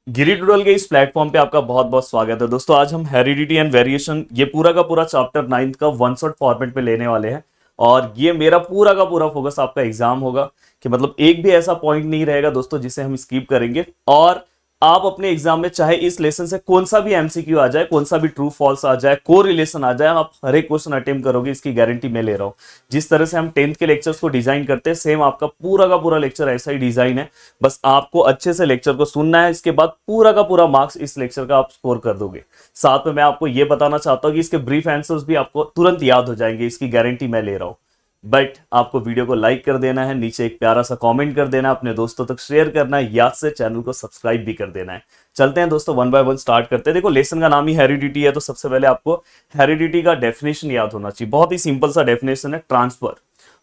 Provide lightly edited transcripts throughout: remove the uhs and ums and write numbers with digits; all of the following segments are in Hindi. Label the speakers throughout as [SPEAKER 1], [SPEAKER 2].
[SPEAKER 1] गिरी डूडल के इस प्लेटफॉर्म पे आपका बहुत बहुत स्वागत है दोस्तों। आज हम हेरिडिटी एंड वेरिएशन ये पूरा का पूरा चैप्टर 9th का वन शॉट फॉर्मेट में लेने वाले हैं। और ये मेरा पूरा का पूरा फोकस आपका एग्जाम होगा कि मतलब एक भी ऐसा पॉइंट नहीं रहेगा दोस्तों जिसे हम स्किप करेंगे। और आप अपने एग्जाम में चाहे इस लेसन से कौन सा भी एमसीक्यू आ जाए, कौन सा भी ट्रू फॉल्स आ जाए, को रिलेशन आ जाए, आप हर एक क्वेश्चन अटेम्प्ट करोगे, इसकी गारंटी मैं ले रहा हूं। जिस तरह से हम 10th के लेक्चर्स को डिजाइन करते हैं, सेम आपका पूरा का पूरा लेक्चर ऐसा ही डिजाइन है। बस आपको अच्छे से लेक्चर को सुनना है, इसके बाद पूरा का पूरा मार्क्स इस लेक्चर का आप स्कोर कर दोगे। साथ में मैं आपको यह बताना चाहता हूं कि इसके ब्रीफ आंसर्स भी आपको तुरंत याद हो जाएंगे, इसकी गारंटी मैं ले रहा हूं। बट आपको वीडियो को लाइक कर देना है, नीचे एक प्यारा सा कमेंट कर देना है, अपने दोस्तों तक शेयर करना है, याद से चैनल को सब्सक्राइब भी कर देना है। चलते हैं दोस्तों, वन बाय वन स्टार्ट करते हैं। देखो, लेसन का नाम ही हेरिडिटी है, तो सबसे पहले आपको हेरिडिटी का डेफिनेशन याद होना चाहिए। बहुत ही सिंपल सा डेफिनेशन है, transfer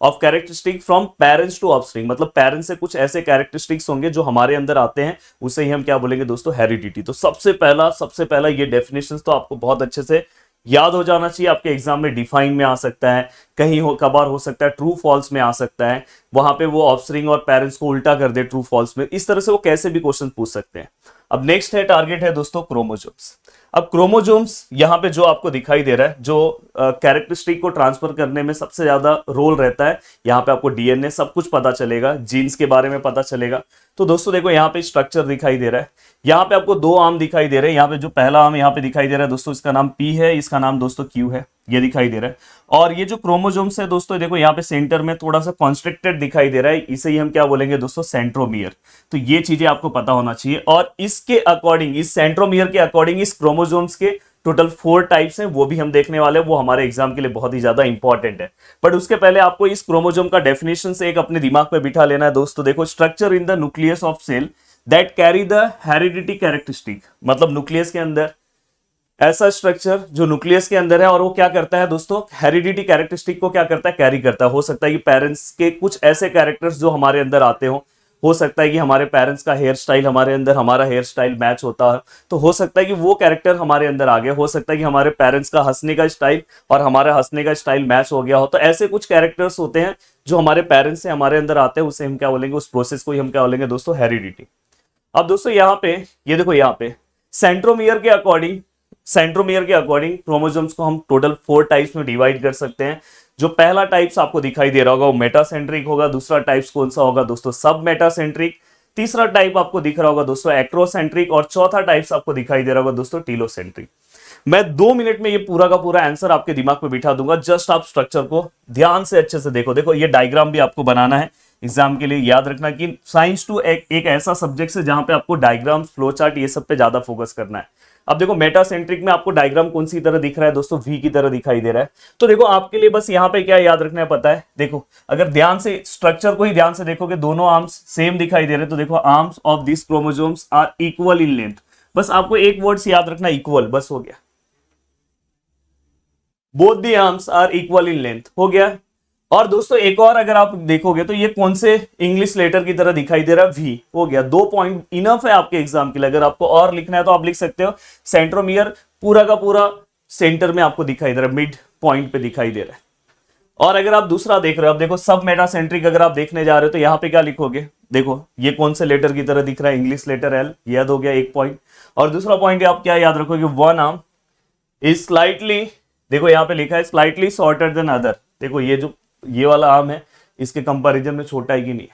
[SPEAKER 1] of characteristic from parents to offspring. मतलब पेरेंट्स से कुछ ऐसे कैरेक्टरिस्टिक्स होंगे जो हमारे अंदर आते हैं, उसे ही हम क्या बोलेंगे दोस्तों, हेरिडिटी। तो सबसे पहला ये डेफिनेशन तो आपको बहुत अच्छे से याद हो जाना चाहिए। आपके एग्जाम में डिफाइन में आ सकता है, कहीं कभार हो सकता है ट्रू फॉल्स में आ सकता है, वहां पे वो ऑफस्प्रिंग और पेरेंट्स को उल्टा कर दे ट्रू फॉल्स में। इस तरह से वो कैसे भी क्वेश्चन पूछ सकते हैं। अब नेक्स्ट है, टारगेट है दोस्तों क्रोमोजोम्स। अब क्रोमोजोम्स यहां पे जो आपको दिखाई दे रहा है, जो कैरेक्टरिस्टिक को ट्रांसफर करने में सबसे ज्यादा रोल रहता है, यहां पे आपको डीएनए सब कुछ पता चलेगा, जीन्स के बारे में पता चलेगा। तो दोस्तों देखो, यहाँ पे स्ट्रक्चर दिखाई दे रहा है, यहाँ पे आपको दो आर्म दिखाई दे रहे हैं। यहाँ पे जो पहला आर्म यहाँ पे दिखाई दे रहा है दोस्तों, इसका नाम पी है, इसका नाम दोस्तों क्यू है, ये दिखाई दे रहा है। और ये जो क्रोमोजोम्स है दोस्तों, देखो यहाँ पे सेंटर में थोड़ा सा कॉन्स्ट्रिक्टेड दिखाई दे रहा है, इसे ही हम क्या बोलेंगे दोस्तों, सेंट्रोमियर। तो ये चीजें आपको पता होना चाहिए। और इसके अकॉर्डिंग, इस सेंट्रोमियर के अकॉर्डिंग, इस क्रोमोजोम्स के टोटल 4 टाइप्स हैं, वो भी हम देखने वाले हैं। वो हमारे एग्जाम के लिए बहुत ही ज्यादा इंपॉर्टेंट है। बट उसके पहले आपको इस क्रोमोजोम का डेफिनेशन से एक अपने दिमाग पे बिठा लेना है दोस्तों। देखो, structure in the nucleus of cell that carry the heredity characteristic. मतलब न्यूक्लियस के अंदर ऐसा स्ट्रक्चर जो न्यूक्लियस के अंदर है, और वो क्या करता है दोस्तों, हेरिडिटी कैरेक्टरिस्टिक को क्या करता है, कैरी करता है। हो सकता है कि पेरेंट्स के कुछ ऐसे कैरेक्टर्स जो हमारे अंदर आते हो सकता है कि हमारे पेरेंट्स का हेयर स्टाइल हमारे अंदर, हमारा हेयर स्टाइल मैच होता है, तो हो सकता है कि वो कैरेक्टर हमारे अंदर आ गया। हो सकता है कि हमारे पेरेंट्स का हंसने का स्टाइल और हमारा हंसने का स्टाइल मैच हो गया हो। तो ऐसे कुछ कैरेक्टर्स होते हैं जो हमारे पेरेंट्स से हमारे अंदर आते हैं, उसे हम क्या बोलेंगे, उस प्रोसेस को ही हम क्या बोलेंगे दोस्तों, हेरिडिटी। अब दोस्तों यहाँ पे ये देखो, यहाँ पे सेंट्रोमियर के अकॉर्डिंग क्रोमोसोम्स को हम टोटल 4 टाइप्स में डिवाइड कर सकते हैं। जो पहला टाइप्स आपको दिखाई दे रहा होगा वो मेटासेंट्रिक होगा। दूसरा टाइप्स कौन सा होगा दोस्तों, सब मेटासेंट्रिक। तीसरा टाइप आपको दिख रहा होगा दोस्तों एक्रोसेंट्रिक। और चौथा टाइप्स आपको दिखाई दे रहा होगा दोस्तों टीलोसेंट्रिक। मैं 2 मिनट में ये पूरा का पूरा आंसर आपके दिमाग में बिठा दूंगा। जस्ट आप स्ट्रक्चर को ध्यान से अच्छे से देखो। देखो, ये डायग्राम भी आपको बनाना है एग्जाम के लिए। याद रखना कि साइंस टू एक ऐसा सब्जेक्ट है जहां पे आपको डायग्राम्स, फ्लो चार्ट, ये सब पे ज्यादा फोकस करना है। अब देखो, मेटासेंट्रिक में आपको डायग्राम कौन सी तरह दिख रहा है दोस्तों, वी की तरह दिखाई दे रहा है। तो देखो, आपके लिए बस यहाँ पे क्या याद रखना है पता है। देखो, अगर ध्यान से स्ट्रक्चर को ही ध्यान से देखोगे, दोनों आर्म्स सेम दिखाई दे रहे हैं। तो देखो, arms of this chromosomes are equal in length. बस आपको एक वर्ड से याद रखना, इक्वल, बस हो गया। Both the arms are equal in length, हो गया। और दोस्तों एक और अगर आप देखोगे तो ये कौन से इंग्लिश लेटर की तरह दिखाई दे रहा है, वी, हो गया। 2 पॉइंट इनफ है आपके एग्जाम के लिए। अगर आपको और लिखना है तो आप लिख सकते हो, सेंट्रोमियर पूरा का पूरा सेंटर में आपको दिखाई दे रहा है, मिड पॉइंट पे दिखाई दे रहा है। और अगर आप दूसरा देख रहे हो, अब देखो सब मेटासेंट्रिक अगर आप देखने जा रहे हो तो यहाँ पे क्या लिखोगे, देखो ये कौन से लेटर की तरह दिख रहा है, इंग्लिश लेटर एल, याद हो गया एक पॉइंट। और दूसरा पॉइंट आप क्या याद रखोगे, वन आर्म इज स्लाइटली, देखो यहाँ पे लिखा है स्लाइटली शॉर्टर देन अदर। देखो ये वाला आर्म है, इसके कंपैरिजन में छोटा है कि नहीं।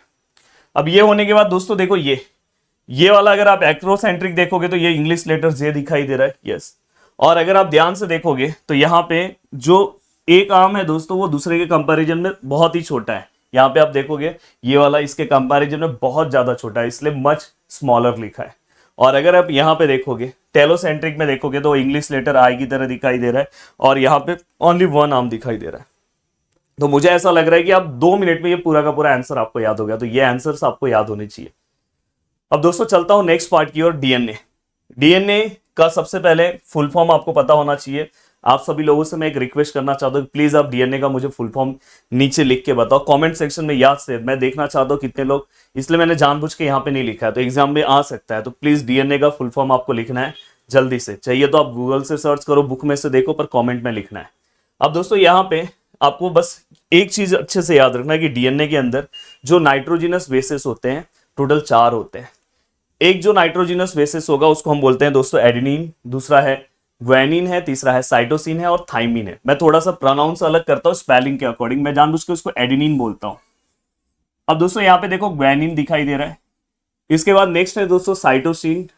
[SPEAKER 1] अब ये होने के बाद दोस्तों देखो, ये वाला अगर आप एक्रोसेंट्रिक देखोगे तो ये इंग्लिश लेटर जे दिखाई दे रहा है, यस। और अगर आप ध्यान से देखोगे तो यहाँ पे जो एक आर्म है दोस्तों, वो दूसरे के कंपैरिजन में बहुत ही छोटा है। यहाँ पे आप देखोगे ये वाला इसके कंपैरिजन में बहुत ज्यादा छोटा है, इसलिए मच स्मॉलर लिखा है। और अगर आप यहाँ पे देखोगे टेलोसेंट्रिक में देखोगे तो इंग्लिश लेटर आई की तरह दिखाई दे रहा है, और यहाँ पे ओनली वन आर्म दिखाई दे रहा है। तो मुझे ऐसा लग रहा है कि आप 2 मिनट में ये पूरा का पूरा आंसर आपको याद हो गया। तो ये आंसर्स आपको याद होने चाहिए। अब दोस्तों चलता हूं नेक्स्ट पार्ट की ओर, डीएनए। डीएनए का सबसे पहले फुल फॉर्म आपको पता होना चाहिए। आप सभी लोगों से मैं एक रिक्वेस्ट करना चाहता हूँ, प्लीज आप डीएनए का मुझे फुल फॉर्म नीचे लिख के बताओ कमेंट सेक्शन में। याद से मैं देखना चाहता हूँ कितने लोग, इसलिए मैंने जानबूझ के यहाँ पे नहीं लिखा है, तो एग्जाम में आ सकता है। तो प्लीज डीएनए का फुल फॉर्म आपको लिखना है जल्दी से। चाहिए तो आप गूगल से सर्च करो, बुक में से देखो, पर कॉमेंट में लिखना है। अब दोस्तों यहाँ पे आपको बस एक चीज अच्छे से याद रखना है कि डीएनए के अंदर जो नाइट्रोजिनस बेसेस होते हैं टोटल 4 होते हैं। एक जो नाइट्रोजिनस बेसिस होगा उसको हम बोलते हैं दोस्तों एडेनिन, दूसरा है ग्वानिन है, तीसरा है साइटोसिन है और थाइमिन है। मैं थोड़ा सा प्रोनाउंस अलग करता हूं स्पेलिंग के अकॉर्डिंग, मैं जानबूझ के उसको एडेनिन बोलता हूं। अब दोस्तों यहाँ पे देखो ग्वानिन दिखाई दे रहा है, इसके बाद नेक्स्ट है दोस्तों साइटोसिन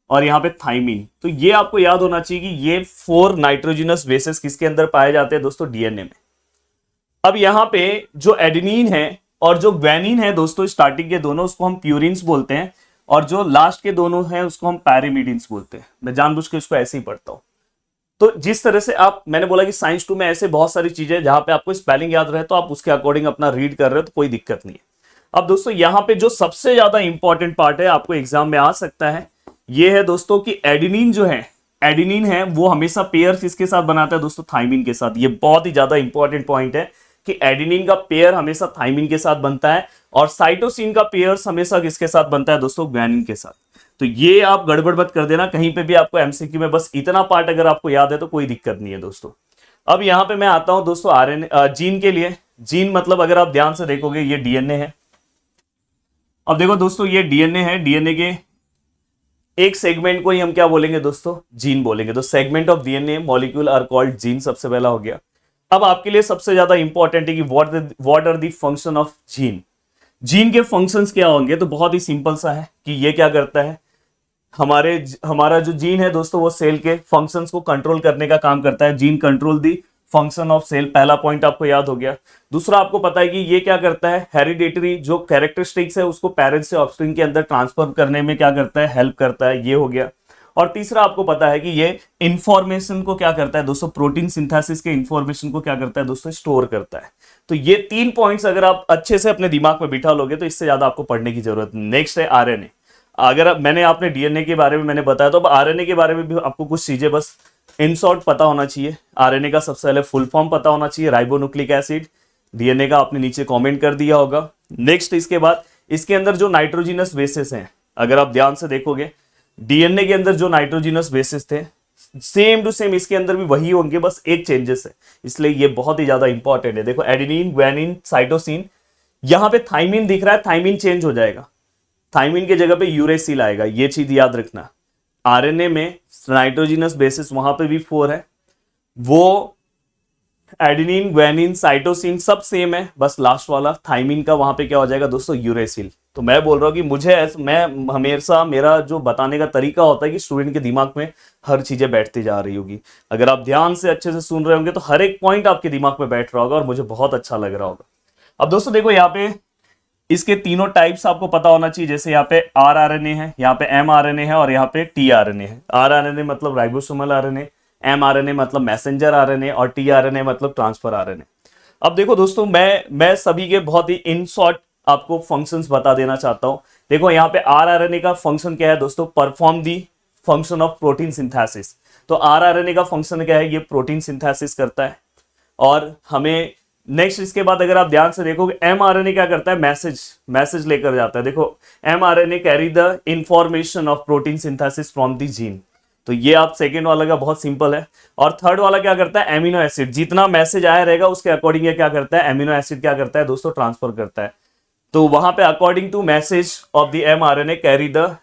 [SPEAKER 1] और यहाँ पे थाइमिन। तो ये आपको याद होना चाहिए कि ये 4 नाइट्रोजिनस बेसिस किसके अंदर पाए जाते हैं दोस्तों, डीएनए में। अब यहाँ पे जो एडेनिन है और जो ग्वानिन है दोस्तों, स्टार्टिंग के दोनों, उसको हम प्यूरिन्स बोलते हैं, और जो लास्ट के दोनों हैं उसको हम पैरामिडिन्स बोलते हैं। मैं जानबूझ के उसको ऐसे ही पढ़ता हूं। तो जिस तरह से आप, मैंने बोला कि साइंस 2 में ऐसे बहुत सारी चीजें जहां पे आपको स्पेलिंग याद रहे तो आप उसके अकॉर्डिंग अपना रीड कर रहे हो तो कोई दिक्कत नहीं है। अब दोस्तों यहाँ पे जो सबसे ज्यादा इंपॉर्टेंट पार्ट है, आपको एग्जाम में आ सकता है, ये है दोस्तों कि एडेनिन जो है, एडेनिन है वो हमेशा पेयर किसके साथ बनाता है दोस्तों, थाइमिन के साथ। ये बहुत ही ज्यादा इंपॉर्टेंट पॉइंट है कि एडेनिन का पेयर हमेशा थाइमिन के साथ बनता है, और साइटोसिन का पेयर हमेशा किसके साथ बनता है दोस्तों, ग्वानिन के साथ। तो ये आप गड़बड़ मत कर देना कहीं पे भी, आपको एमसीक्यू में बस इतना पार्ट अगर आपको याद है तो कोई दिक्कत नहीं है दोस्तों। अब यहां पे मैं आता हूं दोस्तों आरएनए जीन के लिए। जीन मतलब अगर आप ध्यान से देखोगे ये डीएनए है। अब देखो दोस्तों ये डीएनए है, डीएनए के एक सेगमेंट को ही हम क्या बोलेंगे दोस्तों, जीन बोलेंगे। तो segment of DNA molecule are called gene, सबसे पहला हो गया। अब आपके लिए सबसे ज्यादा इंपॉर्टेंट है कि what are the function of gene. Gene के फंक्शंस क्या होंगे, तो बहुत ही सिंपल सा है कि ये क्या करता है, हमारा जो जीन है दोस्तों वो सेल के फंक्शंस को कंट्रोल करने का काम करता है। Gene control the function of cell, पहला पॉइंट आपको याद हो गया। दूसरा आपको पता है कि ये क्या करता है, हेरिडेटरी जो कैरेक्टरिस्टिक्स है उसको पेरेंट्स से ऑफस्प्रिंग के अंदर ट्रांसफर करने में क्या करता है, हेल्प करता है, ये हो गया। और तीसरा आपको पता है कि ये इंफॉर्मेशन को क्या करता है दोस्तों, प्रोटीन सिंथेसिस के इंफॉर्मेशन को क्या करता है दोस्तों, स्टोर करता है। तो ये 3 पॉइंट्स अगर आप अच्छे से अपने दिमाग में बिठा लोगे तो इससे ज्यादा आपको पढ़ने की जरूरत नहीं। नेक्स्ट है आरएनए। अगर मैंने आपने डीएनए के बारे में मैंने बताया, तो अब आरएनए के बारे में भी आपको कुछ चीजें बस इन शॉर्ट पता होना चाहिए। आरएनए का सबसे पहले फुल फॉर्म पता होना चाहिए, राइबोन्यूक्लिक एसिड। डीएनए का आपने नीचे कमेंट कर दिया होगा। नेक्स्ट इसके बाद इसके अंदर जो नाइट्रोजिनस बेसिस हैं, अगर आप ध्यान से देखोगे डीएनए के अंदर जो नाइट्रोजिनस बेसिस थे सेम टू सेम इसके अंदर भी वही होंगे, बस एक चेंजेस है, इसलिए ये बहुत ही ज्यादा इंपॉर्टेंट है। देखो एडेनिन, ग्वानिन, साइटोसिन, यहां पे थाइमिन दिख रहा है, थाइमिन चेंज हो जाएगा, थाइमिन के जगह पे यूरेसिल आएगा, ये चीज याद रखना। आरएनए में नाइट्रोजिनस बेसिस वहां पे भी 4 है, वो एडेनिन, ग्वानिन, साइटोसिन सब सेम है, बस लास्ट वाला थाइमिन का वहां पे क्या हो जाएगा दोस्तों, यूरेसिल। तो मैं बोल रहा हूं कि मैं हमेशा मेरा जो बताने का तरीका होता है कि स्टूडेंट के दिमाग में हर चीजें बैठती जा रही होगी। अगर आप ध्यान से अच्छे से सुन रहे होंगे तो हर एक पॉइंट आपके दिमाग में बैठ रहा होगा और मुझे बहुत अच्छा लग रहा होगा। अब दोस्तों देखो यहाँ पे इसके तीनों टाइप्स आपको पता होना चाहिए। जैसे यहाँ पे आर आरएनए है, यहाँ पे एम आरएनए है और यहाँ पे टी आरएनए है। आर आरएनए मतलब राइबोसोमल आरएनए, एम आरएनए मतलब मैसेंजर आरएनए और टी आरएनए मतलब ट्रांसफर आरएनए। अब देखो दोस्तों मैं सभी के बहुत ही इन शॉर्ट आपको फंक्शंस बता देना चाहता हूं। देखो यहाँ पे आर आरएनए का फंक्शन क्या है दोस्तों, perform the function of protein synthesis. तो आर आरएनए का फंक्शन क्या है, ये प्रोटीन सिंथेसिस करता है। और हमें नेक्स्ट इसके बाद अगर आप ध्यान से देखोगे एम आरएनए क्या करता है, मैसेज लेकर जाता है। देखो M RNA carry the information of protein synthesis from the gene. तो ये आप सेकेंड वाला का बहुत सिंपल है। और थर्ड वाला क्या करता है, एमिनो एसिड, जितना मैसेज आया रहेगा उसके अकॉर्डिंग ये क्या करता है, एमिनो एसिड क्या करता है दोस्तों, ट्रांसफर करता है। तो वहां पे according to message of the M RNA carry the,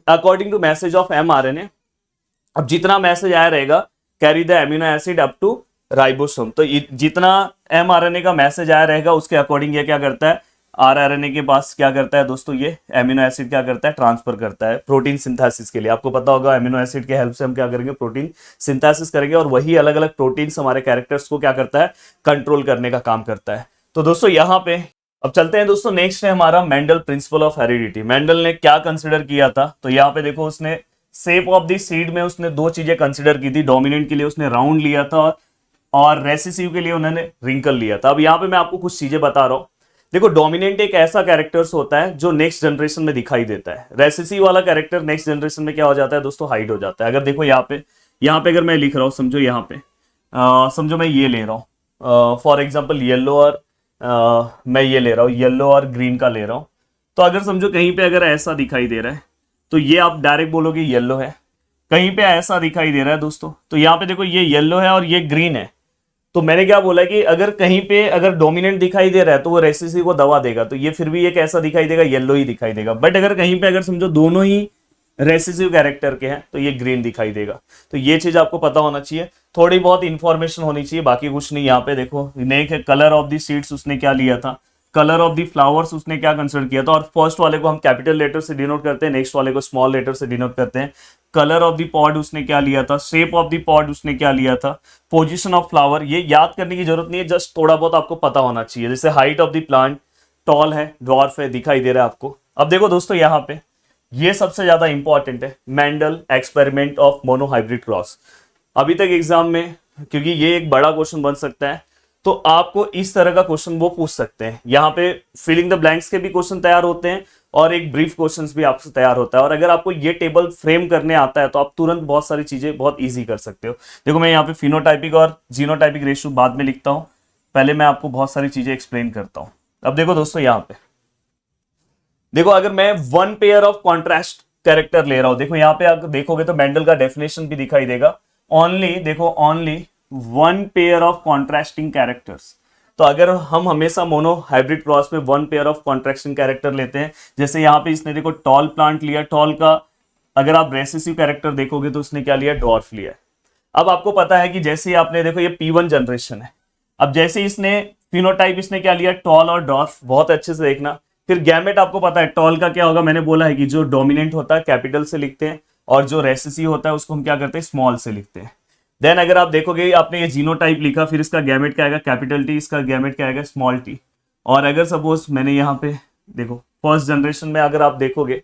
[SPEAKER 1] according to message of M RNA, अब जितना मैसेज आया रहेगा carry the amino acid up to ribosome. तो जितना एम आरएनए का मैसेज आया रहेगा उसके अकॉर्डिंग ये क्या करता है, आर आरएनए के पास क्या करता है दोस्तों, ये एमिनो एसिड क्या करता है, ट्रांसफर करता है प्रोटीन सिंथेसिस के लिए। आपको पता होगा एमिनो एसिड के हेल्प से हम क्या करेंगे, प्रोटीन सिंथेसिस करेंगे, और वही अलग अलग प्रोटीन्स हमारे कैरेक्टर्स को क्या करता है, कंट्रोल करने का काम करता है। तो दोस्तों यहाँ पे अब चलते हैं दोस्तों, नेक्स्ट है हमारा Mendel principle of heredity. Mendel ने क्या कंसिडर किया था, तो यहाँ पे देखो उसने शेप ऑफ द सीड में उसने 2 चीजें कंसिडर की थी। डोमिनेंट के लिए उसने राउंड लिया था और रेसेसिव के लिए उन्होंने रिंकल लिया था। अब यहाँ पे मैं आपको कुछ चीजें बता रहा हूँ। देखो डोमिनेंट एक ऐसा कैरेक्टर्स होता है जो नेक्स्ट जनरेशन में दिखाई देता है। रेसेसिव वाला कैरेक्टर नेक्स्ट जनरेशन में क्या हो जाता है दोस्तों, हाइड हो जाता है। अगर देखो यहाँ पे अगर मैं लिख रहा हूँ, समझो यहाँ पे समझो मैं ये ले रहा हूँ फॉर एग्जाम्पल येलो, और मैं ये ले रहा हूँ येलो और ग्रीन का ले रहा हूँ। तो अगर समझो कहीं पे अगर ऐसा दिखाई दे रहा है तो ये आप डायरेक्ट बोलोगे येलो है, कहीं पे ऐसा दिखाई दे रहा है दोस्तों तो यहाँ पे देखो ये येलो है और ये ग्रीन है, तो मैंने क्या बोला कि अगर कहीं पे अगर डोमिनेंट दिखाई दे रहा है तो वो रेसिसिव को दबा देगा, तो ये फिर भी ये कैसा दिखाई देगा, येलो ही दिखाई देगा। बट अगर कहीं पे अगर समझो दोनों ही रेसिसिव कैरेक्टर के हैं तो ये ग्रीन दिखाई देगा। तो ये चीज आपको पता होना चाहिए, थोड़ी बहुत इंफॉर्मेशन होनी चाहिए, बाकी कुछ नहीं। यहाँ पे देखो नेक है, कलर ऑफ द सीड्स उसने क्या लिया था, कलर ऑफ द फ्लावर्स उसने क्या कंसिडर किया था। और फर्स्ट वाले को हम कैपिटल लेटर से डिनोट करते हैं, नेक्स्ट वाले को स्मॉल लेटर से डिनोट करते हैं। कलर ऑफ द पॉड उसने क्या लिया था, शेप ऑफ द पॉड उसने क्या लिया था, पोजीशन ऑफ फ्लावर, ये याद करने की जरूरत नहीं है, जस्ट थोड़ा बहुत आपको पता होना चाहिए। जैसे height of the plant, tall है, ड्वार्फ है, दिखाई दे रहा है आपको। अब देखो दोस्तों यहाँ पे ये सबसे ज्यादा इंपॉर्टेंट है, Mendel experiment of monohybrid cross. अभी तक एग्जाम में, क्योंकि ये एक बड़ा क्वेश्चन बन सकता है, तो आपको इस तरह का क्वेश्चन वो पूछ सकते हैं। यहाँ पे फिलिंग द ब्लैंक्स के भी क्वेश्चन तैयार होते हैं और एक ब्रीफ क्वेश्चंस भी आपसे तैयार होता है। और अगर आपको ये टेबल फ्रेम करने आता है तो आप तुरंत बहुत सारी चीजें बहुत इजी कर सकते हो। देखो मैं यहाँ पे फिनोटाइपिक और जीनोटाइपिक रेशियो बाद में लिखता हूँ, पहले मैं आपको बहुत सारी चीजें एक्सप्लेन करता हूँ। अब देखो दोस्तों यहाँ पे देखो, अगर मैं one pair of contrast character ले रहा हूं, देखो यहाँ पे आप देखोगे तो मेंडल का डेफिनेशन भी दिखाई देगा, ओनली देखो only one pair of contrasting characters. तो अगर हम हमेशा मोनो हाइब्रिड क्रॉस में one pair of contrasting character लेते हैं, जैसे यहाँ पे इसने देखो टॉल प्लांट लिया, टॉल का अगर आप रेसेसिव कैरेक्टर देखोगे तो उसने क्या लिया, डॉर्फ लिया है। अब आपको पता है कि जैसे आपने देखो ये P1 जनरेशन है, अब जैसे इसने फिनोटाइप इसने क्या लिया, टॉल और डॉर्फ, बहुत अच्छे से देखना। फिर गैमेट आपको पता है टॉल का क्या होगा, मैंने बोला है कि जो डोमिनेंट होता है कैपिटल से लिखते हैं और जो रेसेसिव होता है उसको हम क्या करते हैं, स्मॉल से लिखते हैं। देन अगर आप देखोगे आपने ये जीनोटाइप लिखा, फिर इसका गैमेट क्या आएगा, कैपिटल टी, इसका गैमेट क्या आएगा, स्मॉल टी। और अगर सपोज मैंने यहाँ पे देखो फर्स्ट जनरेशन में अगर आप देखोगे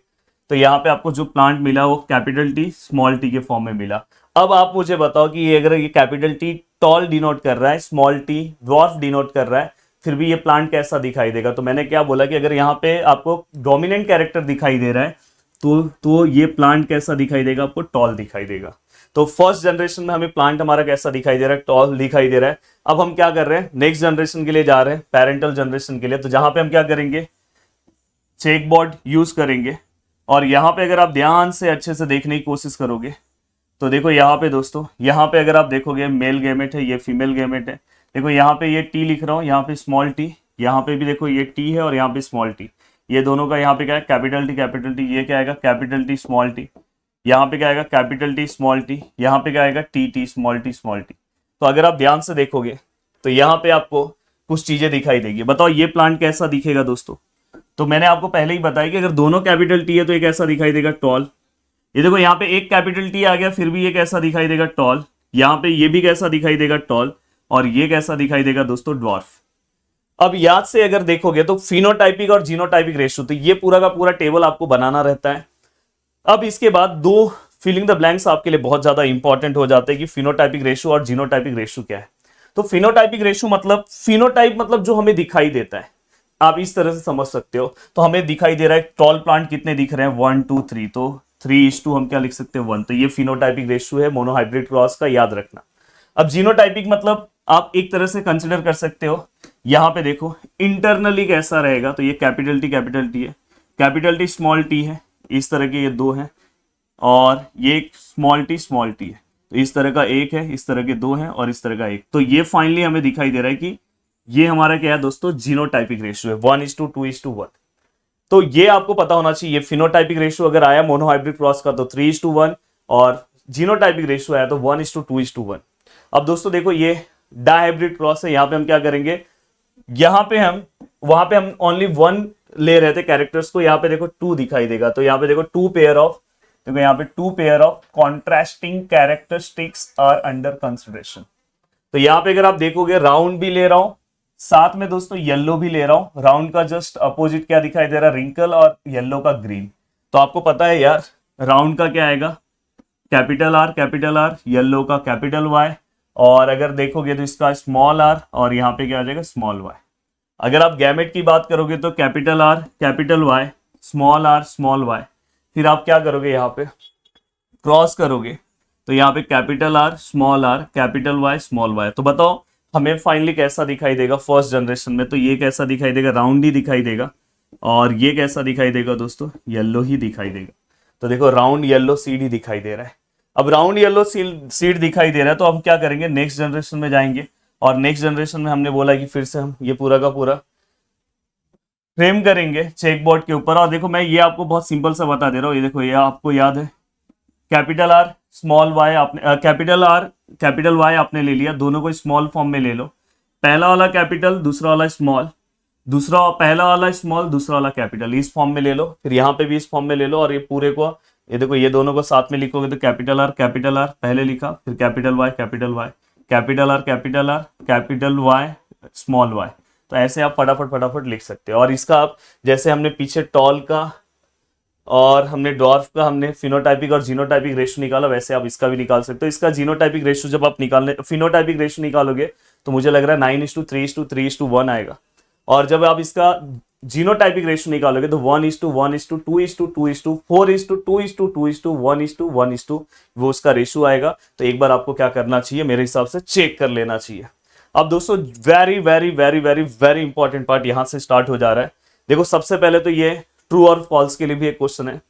[SPEAKER 1] तो यहाँ पे आपको जो प्लांट मिला वो कैपिटल टी स्मॉल टी के फॉर्म में मिला। अब आप मुझे बताओ कि ये अगर ये कैपिटल टी टॉल डिनोट कर रहा है, स्मॉल टी ड्वार्फ डिनोट कर रहा है, फिर भी ये प्लांट कैसा दिखाई देगा। तो मैंने क्या बोला कि अगर यहाँ पे आपको डोमिनेंट कैरेक्टर दिखाई दे रहा है तो ये प्लांट कैसा दिखाई देगा, आपको टॉल दिखाई देगा। तो फर्स्ट जनरेशन में हमें प्लांट हमारा कैसा दिखाई दे रहा है, टॉल दिखाई दे रहा है। अब हम क्या कर रहे हैं, नेक्स्ट जनरेशन के लिए जा रहे हैं, पेरेंटल जनरेशन के लिए। तो जहां पे हम क्या करेंगे, चेक बोर्ड यूज करेंगे। और यहाँ पे अगर आप ध्यान से अच्छे से देखने की कोशिश करोगे तो देखो यहाँ पे दोस्तों, यहाँ पे अगर आप देखोगे मेल गैमेट है, ये फीमेल गैमेट है। देखो यहाँ पे ये टी लिख रहा हूँ, यहाँ पे स्मॉल टी, यहाँ पे भी देखो ये टी है और यहाँ पे स्मॉल टी। ये दोनों का यहाँ पे क्या है, कैपिटल टी, ये क्या आएगा, कैपिटल टी स्मॉल टी। यहाँ पे क्या आएगा, कैपिटल टी स्मॉल टी, यहाँ पे क्या आएगा, T T small T small T. तो अगर आप ध्यान से देखोगे तो यहाँ पे आपको कुछ चीजें दिखाई देगी। बताओ ये प्लांट कैसा दिखेगा दोस्तों। तो मैंने आपको पहले ही बताया कि अगर दोनों कैपिटल टी है तो ये कैसा दिखाई देगा, टॉल। ये देखो यहाँ पे एक कैपिटल टी आ गया, फिर भी ये कैसा दिखाई देगा, टॉल। यहाँ पे ये भी कैसा दिखाई देगा, टॉल। और ये कैसा दिखाई देगा दोस्तों, ड्वार्फ। अब याद से अगर देखोगे तो फिनोटाइपिक और जीनोटाइपिक रेशियो, तो ये पूरा का पूरा टेबल आपको बनाना रहता है। अब इसके बाद दो फिलिंग द ब्लैंक्स आपके लिए बहुत ज्यादा इंपॉर्टेंट हो जाते हैं कि फिनोटाइपिक रेशियो और जीनोटाइपिक रेशियो क्या है। तो फिनोटाइपिक रेशियो मतलब, फिनोटाइप मतलब जो हमें दिखाई देता है, आप इस तरह से समझ सकते हो। तो हमें दिखाई दे रहा है टॉल प्लांट कितने दिख रहे हैं, 1 2 3, तो 3:2 हम क्या लिख सकते हैं, 1। तो ये फिनोटाइपिक रेशियो है मोनोहाइब्रिड क्रॉस का, याद रखना। अब जीनोटाइपिक मतलब आप एक तरह से कंसिडर कर सकते हो, यहाँ पे देखो इंटरनली कैसा रहेगा। तो ये कैपिटल टी है, कैपिटल टी स्मॉल टी है, इस तरह के ये दो हैं। और ये स्मॉल टी है, तो इस तरह का एक है, इस तरह के दो हैं और इस तरह का एक। तो ये फाइनली हमें दिखाई दे रहा है कि ये हमारा क्या है दोस्तों, जीनोटाइपिक रेशियो है, 1:2:1। तो ये आपको पता होना चाहिए। फिनोटाइपिक रेशियो अगर आया मोनोहाइब्रिड क्रॉस का तो 3:1, और जीनोटाइपिक रेशियो आया तो 1:2:1। अब दोस्तों देखो ये डायहाइब्रिड क्रॉस है, यहाँ पे हम क्या करेंगे, यहाँ पे हम, वहां पे हम ओनली 1 ले रहे थे कैरेक्टर्स को, यहाँ पे देखो 2 दिखाई देगा। तो यहाँ पे देखो 2 पेयर ऑफ, देखो यहाँ पे 2 pair of contrasting characteristics are under consideration. तो यहाँ पे अगर आप देखोगे राउंड भी ले रहा हूं, साथ में दोस्तों येलो भी ले रहा हूं। राउंड का जस्ट अपोजिट क्या दिखाई दे रहा है, रिंकल, और येलो का ग्रीन। तो आपको पता है यार राउंड का क्या आएगा, कैपिटल आर, येलो का कैपिटल वाई। और अगर देखोगे तो इसका स्मॉल आर, और यहाँ पे क्या आ जाएगा, स्मॉल वाई। अगर आप गैमेट की बात करोगे तो capital R, capital Y, small R, small Y. फिर आप क्या करोगे, यहाँ पे क्रॉस करोगे तो यहाँ पे capital R, capital Y, small Y. तो बताओ हमें फाइनली कैसा दिखाई देगा फर्स्ट जनरेशन में। तो ये कैसा दिखाई देगा, राउंड ही दिखाई देगा। और ये कैसा दिखाई देगा दोस्तों, येलो ही दिखाई देगा। तो देखो राउंड येलो सीड ही दिखाई दे रहा है। अब राउंड येलो सीड दिखाई दे रहा है तो हम क्या करेंगे, नेक्स्ट जनरेशन में जाएंगे। और नेक्स्ट जनरेशन में हमने बोला कि फिर से हम ये पूरा का पूरा फ्रेम करेंगे चेक बोर्ड के ऊपर। और देखो मैं ये आपको बहुत सिंपल सा बता दे रहा हूँ, ये देखो ये आपको याद है, कैपिटल आर स्मॉल वाई आपने कैपिटल आर कैपिटल वाई आपने ले लिया, दोनों को स्मॉल फॉर्म में ले लो, पहला वाला कैपिटल दूसरा वाला स्मॉल, दूसरा पहला वाला स्मॉल दूसरा वाला कैपिटल, इस फॉर्म में ले लो, फिर यहाँ पे भी इस फॉर्म में ले लो, और ये पूरे को ये देखो ये दोनों को साथ में लिखोगे तो कैपिटल आर पहले लिखा, फिर capital Y capital R capital Y small Y. तो ऐसे आप फटाफट फटाफट लिख सकते हो। और इसका आप जैसे हमने पीछे टॉल का और हमने डॉर्फ का हमने फिनोटाइपिक और जीनोटाइपिक रेशियो निकाला, वैसे आप इसका भी निकाल सकते हो। इसका जीनोटाइपिक रेशियो जब आप निकालने फिनोटाइपिक रेशियो निकालोगे तो मुझे लग रहा है 9:3:3:1 आएगा, और जब आप इसका जीनोटाइपिक रेशियो निकालोगे तो 1:1:2:2:4:2:2:1:1 वो उसका रेशियो आएगा। तो एक बार आपको क्या करना चाहिए, मेरे हिसाब से चेक कर लेना चाहिए। अब दोस्तों very very very very very important part यहां से स्टार्ट हो जा रहा है। देखो सबसे पहले तो ये ट्रू और फॉल्स के लिए भी एक क्वेश्चन है।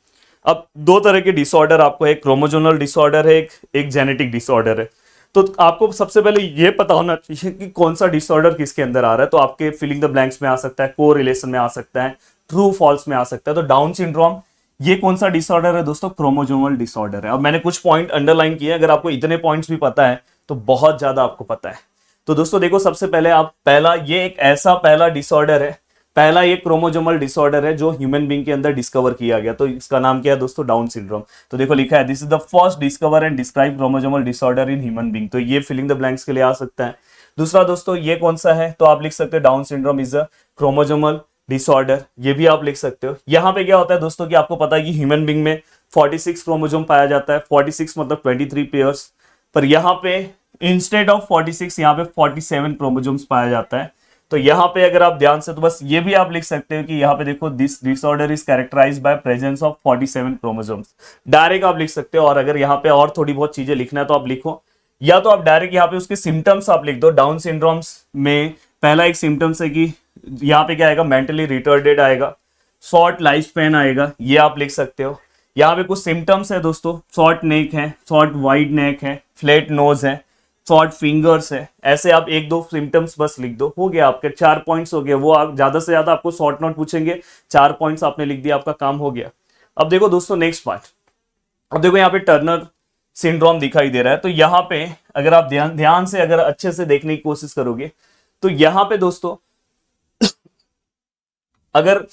[SPEAKER 1] अब दो तरह के डिसऑर्डर आपको है, एक क्रोमोजोनल डिसऑर्डर है, एक जेनेटिक डिसऑर्डर है। तो आपको सबसे पहले ये पता होना चाहिए कि कौन सा डिसऑर्डर किसके अंदर आ रहा है। तो आपके फिलिंग द ब्लैंक्स में आ सकता है, को रिलेशन में आ सकता है, ट्रू फॉल्स में आ सकता है। तो डाउन सिंड्रोम ये कौन सा डिसऑर्डर है दोस्तों, क्रोमोजोमल डिसऑर्डर है। अब मैंने कुछ पॉइंट अंडरलाइन किए, अगर आपको इतने पॉइंट्स भी पता है तो बहुत ज्यादा आपको पता है। तो दोस्तों देखो सबसे पहले आप पहला ये एक ऐसा पहला डिसऑर्डर है, पहला ये क्रोमोजोमल डिसऑर्डर है जो ह्यूमन बीइंग के अंदर डिस्कवर किया गया। तो इसका नाम क्या है दोस्तों, डाउन सिंड्रोम। तो देखो लिखा है this is the first discover and describe chromosomal disorder in human being. तो ये फिलिंग द ब्लैंक्स के लिए आ सकता है। दूसरा दोस्तों ये कौन सा है, तो आप लिख सकते हो down syndrome is a chromosomal disorder, ये भी आप लिख सकते हो। यहाँ पे क्या होता है दोस्तों कि आपको पता है कि ह्यूमन बीइंग में 46 क्रोमोजोम पाया जाता है, 46 मतलब 23 पेयर्स, पर यहाँ पे इंस्टेड ऑफ 46 यहाँ पे 47 क्रोमोजोम्स पाया जाता है। तो यहाँ पे अगर आप ध्यान से तो बस ये भी आप लिख सकते हो कि यहाँ पे देखो this disorder is characterized by presence of 47 chromosomes, direct आप लिख सकते हो। और अगर यहाँ पे और थोड़ी बहुत चीजें लिखना है तो आप लिखो, या तो आप डायरेक्ट यहाँ पे उसके सिम्टम्स आप लिख दो। डाउन सिंड्रोम्स में पहला एक सिम्टम्स है कि यहाँ पे क्या आएगा, मेंटली रिटार्डेड आएगा, शॉर्ट लाइफ स्पैन आएगा, ये आप लिख सकते हो। यहाँ पे कुछ सिम्टम्स है दोस्तों, शॉर्ट नेक है, शॉर्ट वाइड नेक है, फ्लैट नोज है, शॉर्ट फिंगर्स है। ऐसे आप एक दो सिम्टम्स बस लिख दो, हो गया आपके 4 पॉइंट्स हो गए। वो आप ज्यादा से ज्यादा आपको शॉर्ट नोट पूछेंगे, 4 पॉइंट्स आपने लिख दिया, आपका काम हो गया। अब देखो दोस्तों नेक्स्ट पार्ट, अब देखो यहाँ पे टर्नर सिंड्रोम दिखाई दे रहा है। तो यहाँ पे अगर आप ध्यान से अगर अच्छे से देखने की कोशिश करोगे तो यहाँ पे दोस्तों अगर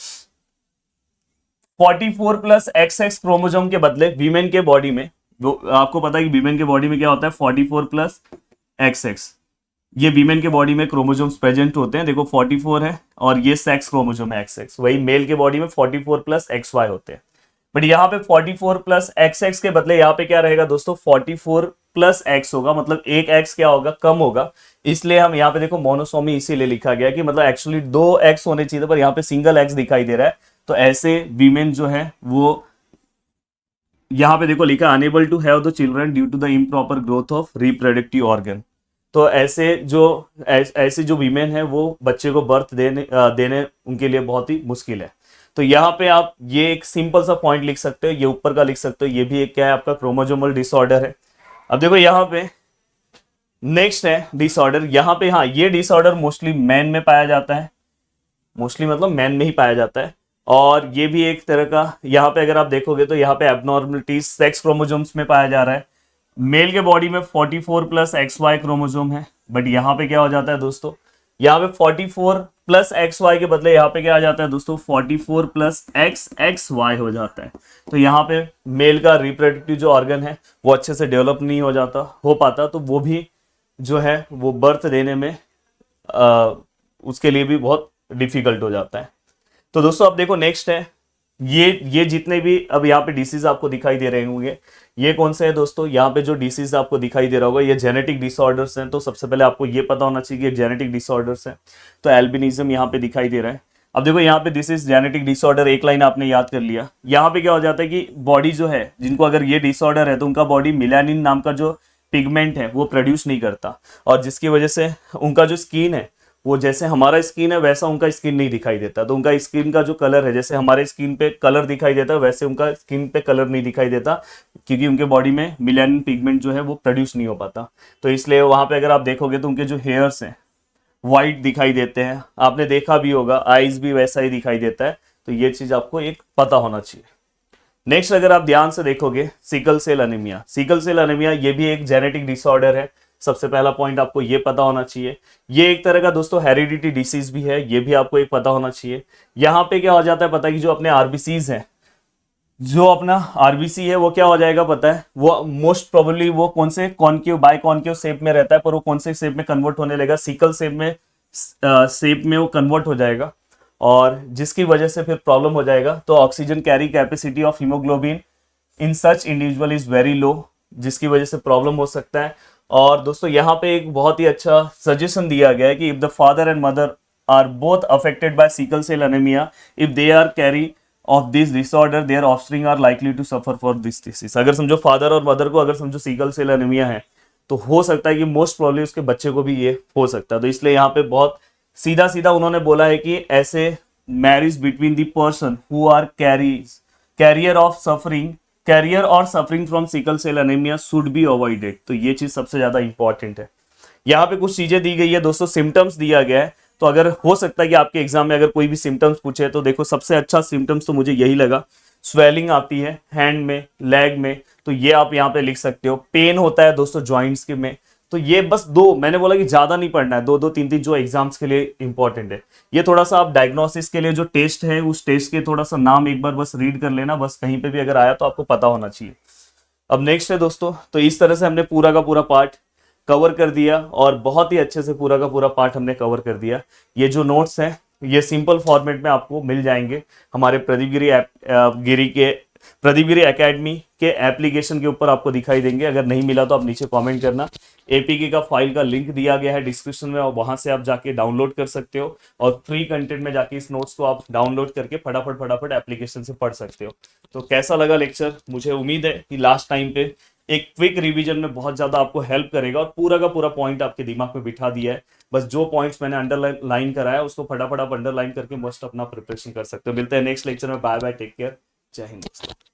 [SPEAKER 1] 44 प्लस XX क्रोमोजोम के बदले वीमेन के बॉडी में, वो आपको पता है कि वीमेन के बॉडी में क्या होता है 44 प्लस XX, ये वीमेन के बॉडी में क्रोमोजोम्स प्रेजेंट होते हैं। देखो 44 है और ये सेक्स क्रोमोजोम है XX, वही मेल के बॉडी में 44 प्लस XY होते हैं। बट यहाँ पे 44 प्लस XX के बदले यहाँ पे क्या रहेगा दोस्तों 44 प्लस X होगा, मतलब एक X क्या होगा, कम होगा। इसलिए हम यहाँ पे देखो मोनोसोमी इसीलिए लिखा गया कि मतलब एक्चुअली 2 X होने चाहिए पर यहाँ पे सिंगल X दिखाई दे रहा है। तो ऐसे वीमेन जो है वो यहाँ पे देखो लिखा unable to have the children due to the improper growth of reproductive organ. तो ऐसे जो वीमेन है वो बच्चे को बर्थ देने उनके लिए बहुत ही मुश्किल है। तो यहाँ पे आप ये एक सिंपल सा पॉइंट लिख सकते हो, ये ऊपर का लिख सकते हो, ये भी एक क्या है आपका क्रोमोजोमल डिसऑर्डर है। अब देखो यहाँ पे नेक्स्ट है डिसऑर्डर, यहाँ पे हाँ ये डिसऑर्डर मोस्टली मैन में पाया जाता है, मोस्टली मतलब मैन में ही पाया जाता है। और ये भी एक तरह का, यहाँ पे अगर आप देखोगे तो यहाँ पे एबनॉर्मलिटीज सेक्स क्रोमोजोम्स में पाया जा रहा है। मेल के बॉडी में 44 प्लस XY क्रोमोजोम है, बट यहाँ पे क्या हो जाता है दोस्तों, यहाँ पे 44 प्लस XY के बदले यहाँ पे क्या आ जाता है दोस्तों 44 प्लस XXY हो जाता है। तो यहाँ पे मेल का रिप्रोडक्टिव जो ऑर्गन है वो अच्छे से डेवलप नहीं हो पाता, तो वो भी जो है वो बर्थ देने में उसके लिए भी बहुत डिफिकल्ट हो जाता है। तो दोस्तों अब देखो नेक्स्ट है, ये जितने भी अब यहाँ पे डिसीज आपको दिखाई दे रहे होंगे, ये कौन से है दोस्तों, यहाँ पे जो डिसीज आपको दिखाई दे रहा होगा ये जेनेटिक डिसऑर्डर्स हैं। तो सबसे पहले आपको ये पता होना चाहिए कि जेनेटिक डिसऑर्डर्स हैं। तो एल्बिनिज्म यहाँ पे दिखाई दे रहा है। अब देखो यहाँ पे दिस इज जेनेटिक डिसऑर्डर, एक लाइन आपने याद कर लिया। यहाँ पे क्या हो जाता है कि बॉडी जो है, जिनको अगर ये डिसऑर्डर है तो उनका बॉडी मिलानिन नाम का जो पिगमेंट है वो प्रोड्यूस नहीं करता, और जिसकी वजह से उनका जो स्किन है वो जैसे हमारा स्किन है वैसा उनका स्किन नहीं दिखाई देता। तो उनका स्किन का जो कलर है, जैसे हमारे स्किन पे कलर दिखाई देता है वैसे उनका स्किन पे कलर नहीं दिखाई देता, क्योंकि उनके बॉडी में मिलानिन पिगमेंट जो है वो प्रोड्यूस नहीं हो पाता। तो इसलिए वहां पे अगर आप देखोगे तो उनके जो हेयर्स हैं वाइट दिखाई देते हैं, आपने देखा भी होगा, आईज भी वैसा ही दिखाई देता है। तो ये चीज आपको एक पता होना चाहिए। नेक्स्ट अगर आप ध्यान से देखोगे, sickle cell anaemia. Sickle cell anaemia ये भी एक जेनेटिक डिसऑर्डर है। सबसे पहला पॉइंट आपको ये पता होना चाहिए। ये एक तरह का दोस्तों हेरिडिटी डिसीज भी है, ये भी आपको एक पता होना चाहिए। यहाँ पे क्या हो जाता है पता है कि जो अपने आरबीसीज हैं, जो अपना आरबीसी है वो क्या हो जाएगा पता है, वो मोस्ट प्रोबेबली वो कौन से कॉनकेव बाय कॉनकेव शेप में रहता है, पर वो कौन से शेप में कन्वर्ट होने लगेगा, सिकल शेप में वो कन्वर्ट हो जाएगा। और जिसकी वजह से फिर प्रॉब्लम हो जाएगा। तो oxygen carry capacity of haemoglobin in such individual is very low, जिसकी वजह से प्रॉब्लम हो सकता है। और दोस्तों यहाँ पे एक बहुत ही अच्छा सजेशन दिया गया है कि if the father and mother are both affected by sickle cell anaemia, if they are carry of this disorder, their offspring are likely to suffer for this disease. अगर समझो फादर और मदर को अगर समझो सिकल सेल एनीमिया है, तो हो सकता है कि मोस्ट प्रॉब्लम उसके बच्चे को भी ये हो सकता है। तो इसलिए यहाँ पे बहुत सीधा सीधा उन्होंने बोला है कि ऐसे marriage between the person who are carrier of suffering carrier और suffering from sickle cell anaemia should be avoided. तो ये चीज सबसे ज्यादा इंपॉर्टेंट है। यहाँ पे कुछ चीजें दी गई है दोस्तों, सिम्टम्स दिया गया है। तो अगर हो सकता है कि आपके एग्जाम में अगर कोई भी सिम्टम्स पूछे, तो देखो सबसे अच्छा सिम्टम्स तो मुझे यही लगा, स्वेलिंग आती है हैंड में, लेग में, तो ये आप यहाँ पे लिख सकते हो। पेन होता है दोस्तों जॉइंट्स के में। तो ये बस दो, मैंने बोला कि ज्यादा नहीं पढ़ना है, दो दो तीन तीन जो एग्जाम्स के लिए इंपॉर्टेंट है। ये थोड़ा सा आप डायग्नोसिस के लिए जो टेस्ट है उस टेस्ट के थोड़ा सा नाम एक बार बस रीड कर लेना, बस कहीं पे भी अगर आया तो आपको पता होना चाहिए। अब नेक्स्ट है दोस्तों, तो इस तरह से हमने पूरा का पूरा पार्ट कवर कर दिया और बहुत ही अच्छे से पूरा का पूरा पार्ट हमने कवर कर दिया। ये जो नोट्स हैं ये सिंपल फॉर्मेट में आपको मिल जाएंगे हमारे प्रदीप गिरी एकेडमी के एप्लीकेशन के ऊपर आपको दिखाई देंगे। अगर नहीं मिला तो आप नीचे कमेंट करना। एपीके का फाइल का लिंक दिया गया है डिस्क्रिप्शन में, और वहां से आप जाके डाउनलोड कर सकते हो और फ्री कंटेंट में जाके इस नोट्स को आप डाउनलोड करके फटाफट फटाफट एप्लीकेशन से पढ़ सकते हो। तो कैसा लगा लेक्चर? मुझे उम्मीद है कि लास्ट टाइम पे एक क्विक रिवीजन में बहुत ज्यादा आपको हेल्प करेगा और पूरा का पूरा पॉइंट आपके दिमाग में बिठा दिया है। बस जो पॉइंट्स मैंने अंडरलाइन कराया उसको फटाफट आप अंडरलाइन करके मस्ट अपना प्रिपरेशन कर सकते हो। मिलते हैं नेक्स्ट लेक्चर में। बाय बाय, टेक केयर, जय हिंद दोस्तों।